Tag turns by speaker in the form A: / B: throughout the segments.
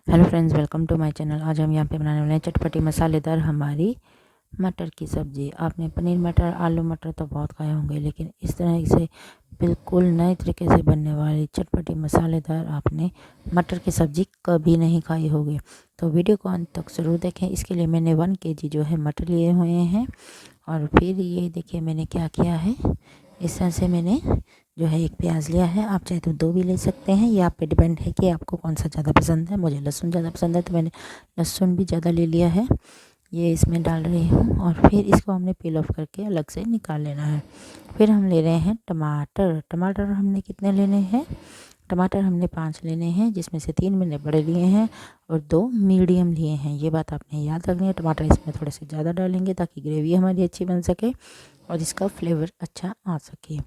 A: Hello friends, welcome to my channel. आज हम यहाँ पे बनाने वाले हैं चटपटी मसालेदार हमारी मटर की सब्ज़ी। आपने पनीर मटर, आलू मटर तो बहुत खाए होंगे, लेकिन इस तरह से बिल्कुल नए तरीके से बनने वाली चटपटी मसालेदार आपने मटर की सब्ज़ी कभी नहीं खाई होगी। तो वीडियो को अंत तक ज़रूर देखें। इसके लिए मैंने 1 केजी जो है मटर लिए हुए हैं। और फिर ये देखिए मैंने क्या किया है, इस तरह से मैंने जो है एक प्याज लिया है। आप चाहे तो 2 भी ले सकते हैं, ये आप पे डिपेंड है कि आपको कौन सा ज़्यादा पसंद है। मुझे लहसुन ज़्यादा पसंद है तो मैंने लहसुन भी ज़्यादा ले लिया है। ये इसमें डाल रही हूँ और फिर इसको हमने पील ऑफ करके अलग से निकाल लेना है। फिर हम ले रहे हैं टमाटर। टमाटर हमने कितने लेने हैं? टमाटर हमने 5 लेने हैं, जिसमें से 3 मैंने बड़े लिए हैं और 2 मीडियम लिए हैं। ये बात आपने याद रखनी है। टमाटर इसमें थोड़े से ज़्यादा डालेंगे ताकि ग्रेवी हमारी अच्छी बन सके और इसका फ्लेवर अच्छा आ सके।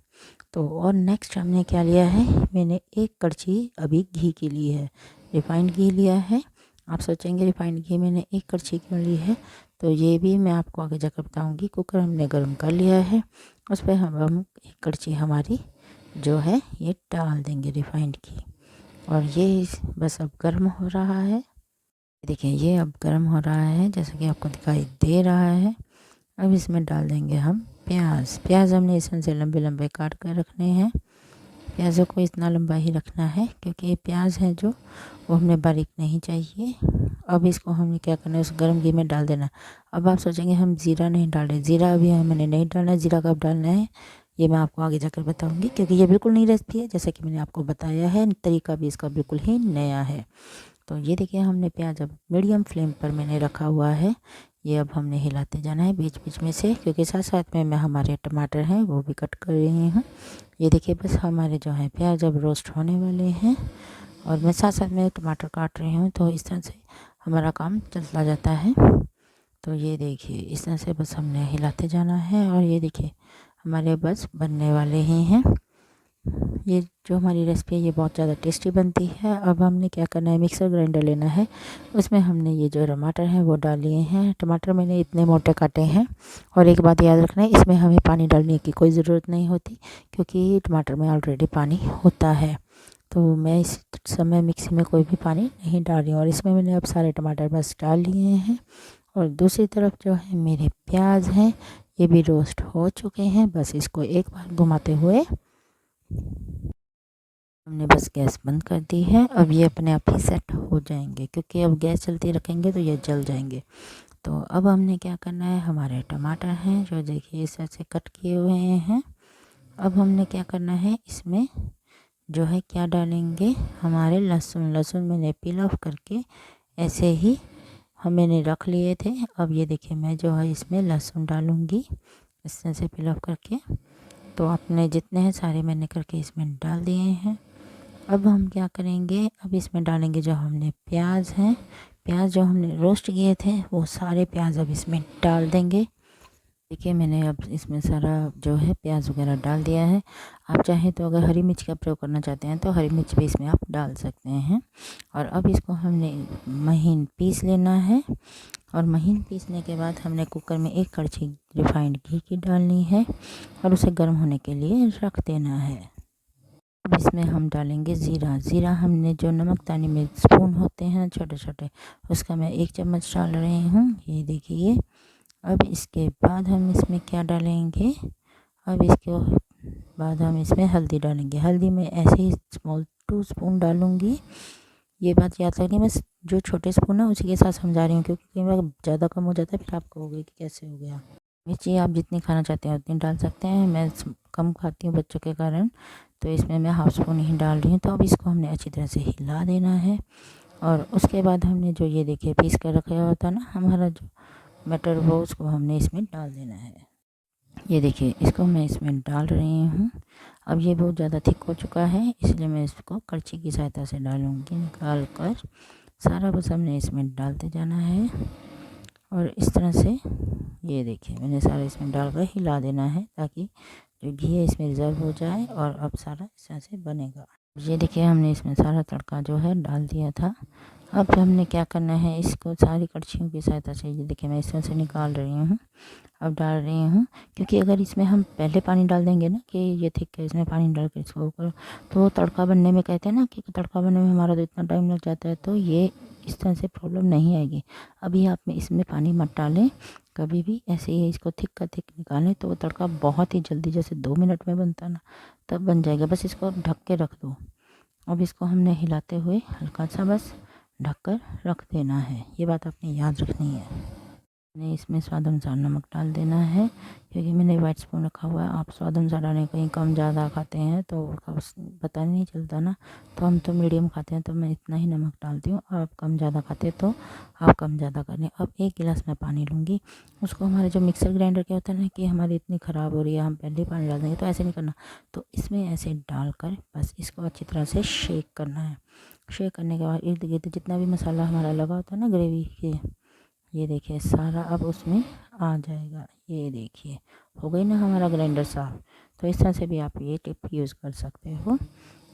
A: तो और नेक्स्ट हमने क्या लिया है, मैंने 1 कड़छी अभी घी की ली है, रिफाइंड घी लिया है। आप सोचेंगे रिफाइंड घी मैंने 1 कड़छी क्यों ली है, तो ये भी मैं आपको आगे जाकर बताऊंगी। कुकर हमने गर्म कर लिया है, उस पर हम 1 कड़छी हमारी जो है ये डाल देंगे रिफाइंड घी। और ये बस अब गर्म हो रहा है। देखिए ये अब गर्म हो रहा है जैसा कि आपको दिखाई दे रहा है। अब इसमें डाल देंगे हम प्याज। प्याज हमने इसमें से लंबे लंबे काट कर रखने हैं। प्याज़ों को इतना लंबा ही रखना है क्योंकि ये प्याज है जो वो हमें बारीक नहीं चाहिए। अब इसको हमने क्या करना है, उस गर्म घी में डाल देना। अब आप सोचेंगे हम ज़ीरा नहीं डाल रहे, ज़ीरा अभी हमने नहीं डालना है। ज़ीरा कब डालना है ये मैं आपको आगे जाकर बताऊंगी, क्योंकि ये बिल्कुल नई रेसिपी है। जैसा कि मैंने आपको बताया है, तरीका भी इसका बिल्कुल ही नया है। तो ये देखिए हमने प्याज अब मीडियम फ्लेम पर मैंने रखा हुआ है। ये अब हमने हिलाते जाना है बीच बीच में से, क्योंकि साथ साथ में मैं हमारे टमाटर हैं वो भी कट कर रही हूँ। ये देखिए बस हमारे जो है प्याज अब रोस्ट होने वाले हैं और मैं साथ साथ में टमाटर काट रही हूँ। तो इस तरह से हमारा काम चलता जाता है। तो ये देखिए इस तरह से बस हमने हिलाते जाना है और ये देखिए हमारे बस बनने वाले ही हैं। ये जो हमारी रेसिपी है ये बहुत ज़्यादा टेस्टी बनती है। अब हमने क्या करना है, मिक्सर ग्राइंडर लेना है। उसमें हमने ये जो टमाटर हैं वो डाल लिए हैं। टमाटर मैंने इतने मोटे काटे हैं। और एक बात याद रखना है, इसमें हमें पानी डालने की कोई ज़रूरत नहीं होती, क्योंकि टमाटर में ऑलरेडी पानी होता है। तो मैं इस समय मिक्सी में कोई भी पानी नहीं डाल रही हूँ। और इसमें मैंने अब सारे टमाटर बस डाल लिए हैं। और दूसरी तरफ जो है मेरे प्याज हैं ये भी रोस्ट हो चुके हैं। बस इसको एक बार घुमाते हुए हमने बस गैस बंद कर दी है। अब ये अपने आप ही सेट हो जाएंगे, क्योंकि अब गैस चलती रखेंगे तो ये जल जाएंगे। तो अब हमने क्या करना है, हमारे टमाटर हैं जो देखिए इस तरह से कट किए हुए हैं। अब हमने क्या करना है, इसमें जो है क्या डालेंगे, हमारे लहसुन। लहसुन मैंने पील ऑफ करके ऐसे ही मैंने रख लिए थे। अब ये देखिए मैं जो है इसमें लहसुन डालूँगी इस तरह से पील ऑफ करके। तो आपने जितने हैं सारे मैंने करके इसमें डाल दिए हैं। अब हम क्या करेंगे, अब इसमें डालेंगे जो हमने प्याज हैं। प्याज जो हमने रोस्ट किए थे वो सारे प्याज अब इसमें डाल देंगे। देखिए मैंने अब इसमें सारा जो है प्याज वगैरह डाल दिया है। आप चाहें तो अगर हरी मिर्च का प्रयोग करना चाहते हैं तो हरी मिर्च भी इसमें आप डाल सकते हैं। और अब इसको हमने महीन पीस लेना है। और महीन पीसने के बाद हमने कुकर में 1 कड़छी रिफाइंड घी की डालनी है और उसे गर्म होने के लिए रख देना है। अब इसमें हम डालेंगे ज़ीरा। ज़ीरा हमने जो नमकदानी में स्पून होते हैं छोटे छोटे, उसका मैं 1 चम्मच डाल रही हूँ। ये देखिए। अब इसके बाद हम इसमें क्या डालेंगे, अब इसके बाद हम इसमें हल्दी डालेंगे। हल्दी में ऐसे ही स्मॉल 2 स्पून डालूँगी। ये बात याद रखनी, मैं जो छोटे स्पून है उसी के साथ समझा रही हूँ, क्योंकि कई बार ज़्यादा कम हो जाता है फिर आप कहोगे कि कैसे हो गया। मिर्ची आप जितनी खाना चाहते हैं उतनी डाल सकते हैं। मैं कम खाती हूँ बच्चों के कारण, तो इसमें मैं हाफ स्पून ही डाल रही हूँ। तो अब इसको हमने अच्छी तरह से हिला देना है। और उसके बाद हमने जो ये देखिए पीस कर रखा हुआ था ना हमारा जो मटर, वो उसको हमने इसमें डाल देना है। ये देखिए इसको मैं इसमें डाल रही हूँ। अब ये बहुत ज़्यादा थिक हो चुका है, इसलिए मैं इसको कड़छी की सहायता से डालूँगी। निकाल कर सारा बस हमने इसमें डालते जाना है। और इस तरह से ये देखिए मैंने सारा इसमें डालकर हिला देना है, ताकि जो घी है इसमें रिजर्व हो जाए और अब सारा इस तरह से बनेगा। ये देखिए हमने इसमें सारा तड़का जो है डाल दिया था। अब हमने क्या करना है, इसको सारी कड़छियों की सहायता से ये देखिए मैं इस तरह से निकाल रही हूँ। अब डाल रही हूँ, क्योंकि अगर इसमें हम पहले पानी डाल देंगे ना कि ये थिक है, इसमें पानी डाल के इसको करो, तो तड़का बनने में कहते हैं ना कि तड़का बनने में हमारा तो इतना टाइम लग जाता है। तो ये इस तरह से प्रॉब्लम नहीं आएगी। अभी आप में इसमें पानी मत डालें कभी भी, ऐसे ही इसको थिक का थिक निकालें तो वो तड़का बहुत ही जल्दी, जैसे 2 मिनट में बनता ना, तब बन जाएगा। बस इसको अब ढक के रख दो। अब इसको हमने हिलाते हुए हल्का सा बस ढक कर रख देना है। ये बात आपने याद रखनी है। मैंने इसमें स्वाद अनुसार नमक डाल देना है, क्योंकि मैंने वाइट स्पून रखा हुआ है। आप स्वाद अनुसार डालें, कहीं कम ज़्यादा खाते हैं तो उसका पता नहीं चलता ना, तो हम तो मीडियम खाते हैं तो मैं इतना ही नमक डालती हूँ। आप कम ज़्यादा खाते हैं तो आप कम ज़्यादा कर लें। अब 1 गिलास मैं पानी लूँगी। उसको हमारे जो मिक्सर ग्राइंडर क्या होता है ना कि हमारी इतनी ख़राब हो रही है, हम पहले ही पानी डाल देंगे, तो ऐसे नहीं करना। तो इसमें ऐसे डालकर बस इसको अच्छी तरह से शेक करना है। शेक करने के बाद इर्द गिर्द जितना भी मसाला हमारा लगा होता है ना ग्रेवी के, ये देखिए सारा अब उसमें आ जाएगा। ये देखिए हो गई ना हमारा ग्राइंडर साफ। तो इस तरह से भी आप ये टिप यूज़ कर सकते हो।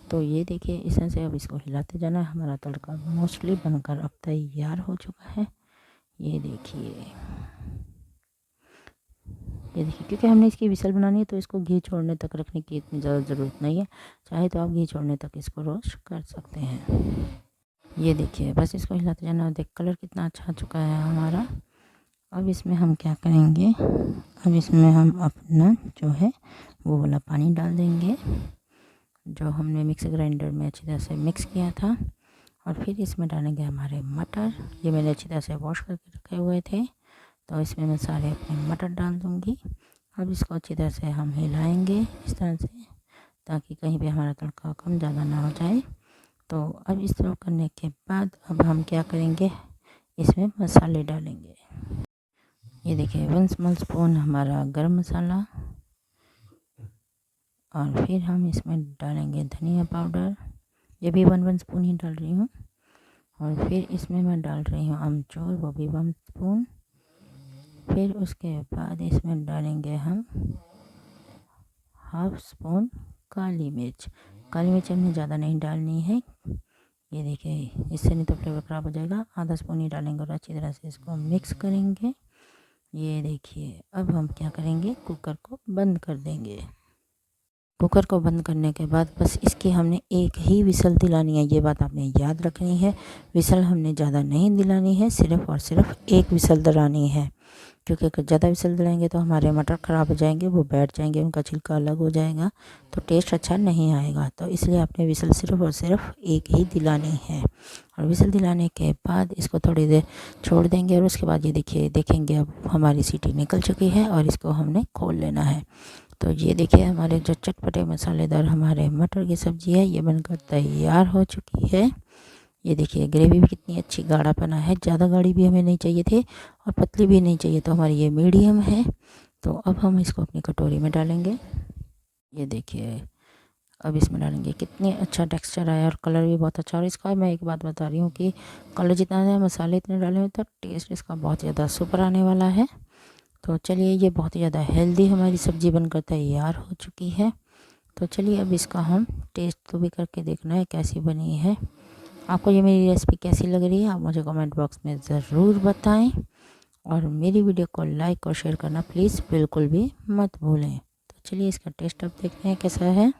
A: तो ये देखिए इस तरह से अब इसको हिलाते जाना है। हमारा तड़का मोस्टली बनकर अब तैयार हो चुका है। ये देखिए, ये देखिए, क्योंकि हमने इसकी विसल बनानी है तो इसको घी छोड़ने तक रखने की इतनी ज़्यादा ज़रूरत नहीं है। चाहे तो आप घी छोड़ने तक इसको रोस्ट कर सकते हैं। ये देखिए बस इसको हिलाते जाना। देख कलर कितना अच्छा आ चुका है हमारा। अब इसमें हम क्या करेंगे, अब इसमें हम अपना जो है वो वाला पानी डाल देंगे जो हमने मिक्सर ग्राइंडर में अच्छी तरह से मिक्स किया था। और फिर इसमें डालेंगे हमारे मटर। ये मैंने अच्छी तरह से वॉश करके रखे हुए थे, तो इसमें मैं सारे अपने मटर डाल दूँगी। अब इसको अच्छी तरह से हम हिलाएंगे इस तरह से, ताकि कहीं भी हमारा तड़का कम ज़्यादा ना हो जाए। तो अब इस तरह करने के बाद अब हम क्या करेंगे, इसमें मसाले डालेंगे। ये देखिए 1 स्मॉल स्पून हमारा गरम मसाला, और फिर हम इसमें डालेंगे धनिया पाउडर। ये भी 1 स्पून ही डाल रही हूँ। और फिर इसमें मैं डाल रही हूँ अमचूर, वो भी 1 स्पून। फिर उसके बाद इसमें डालेंगे हम 1/2 स्पून काली मिर्च। काली मिर्च हमें ज़्यादा नहीं डालनी है। ये देखिए इससे नहीं तो फ्लेवर ख़राब हो जाएगा। आधा स्पून ही डालेंगे और अच्छी तरह से इसको मिक्स करेंगे। ये देखिए अब हम क्या करेंगे, कुकर को बंद कर देंगे। कुकर को बंद करने के बाद बस इसकी हमने एक ही विसल दिलानी है। ये बात आपने याद रखनी है। विसल हमने ज़्यादा नहीं दिलानी है, सिर्फ़ और सिर्फ एक विसल दिलानी है। क्योंकि अगर ज़्यादा विसल दिलाएंगे तो हमारे मटर ख़राब हो जाएंगे, वो बैठ जाएंगे, उनका छिलका अलग हो जाएगा, तो टेस्ट अच्छा नहीं आएगा। तो इसलिए आपने विसल सिर्फ़ और सिर्फ एक ही दिलानी है। और विसल दिलाने के बाद इसको थोड़ी देर छोड़ देंगे, और उसके बाद ये देखिए देखेंगे अब हमारी सीटी निकल चुकी है और इसको हमने खोल लेना है। तो ये देखिए हमारे जो चटपटे मसालेदार हमारे मटर की सब्ज़ी है, ये बनकर तैयार हो चुकी है। ये देखिए ग्रेवी भी कितनी अच्छी गाढ़ापना है। ज़्यादा गाढ़ी भी हमें नहीं चाहिए थे और पतली भी नहीं चाहिए, तो हमारी ये मीडियम है। तो अब हम इसको अपनी कटोरी में डालेंगे। ये देखिए अब इसमें डालेंगे, कितने अच्छा टेक्सचर आया और कलर भी बहुत अच्छा। और इसका मैं एक बात बता रही हूँ कि कलर जितना है, मसाले इतने डाले हुए तो टेस्ट इसका बहुत ज़्यादा सुपर आने वाला है। तो चलिए ये बहुत ही ज़्यादा हेल्दी हमारी सब्ज़ी बनकर तैयार हो चुकी है। तो चलिए अब इसका हम टेस्ट तो भी करके देखना है कैसी बनी है। आपको ये मेरी रेसिपी कैसी लग रही है आप मुझे कमेंट बॉक्स में ज़रूर बताएं, और मेरी वीडियो को लाइक और शेयर करना प्लीज़ बिल्कुल भी मत भूलें। तो चलिए इसका टेस्ट अब देखते हैं कैसा है।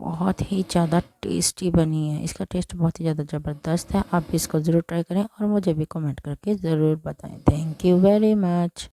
A: बहुत ही ज़्यादा टेस्टी बनी है। इसका टेस्ट बहुत ही ज़्यादा ज़बरदस्त है। आप इसको ज़रूर ट्राई करें और मुझे भी कमेंट करके ज़रूर बताएं। Thank you very much.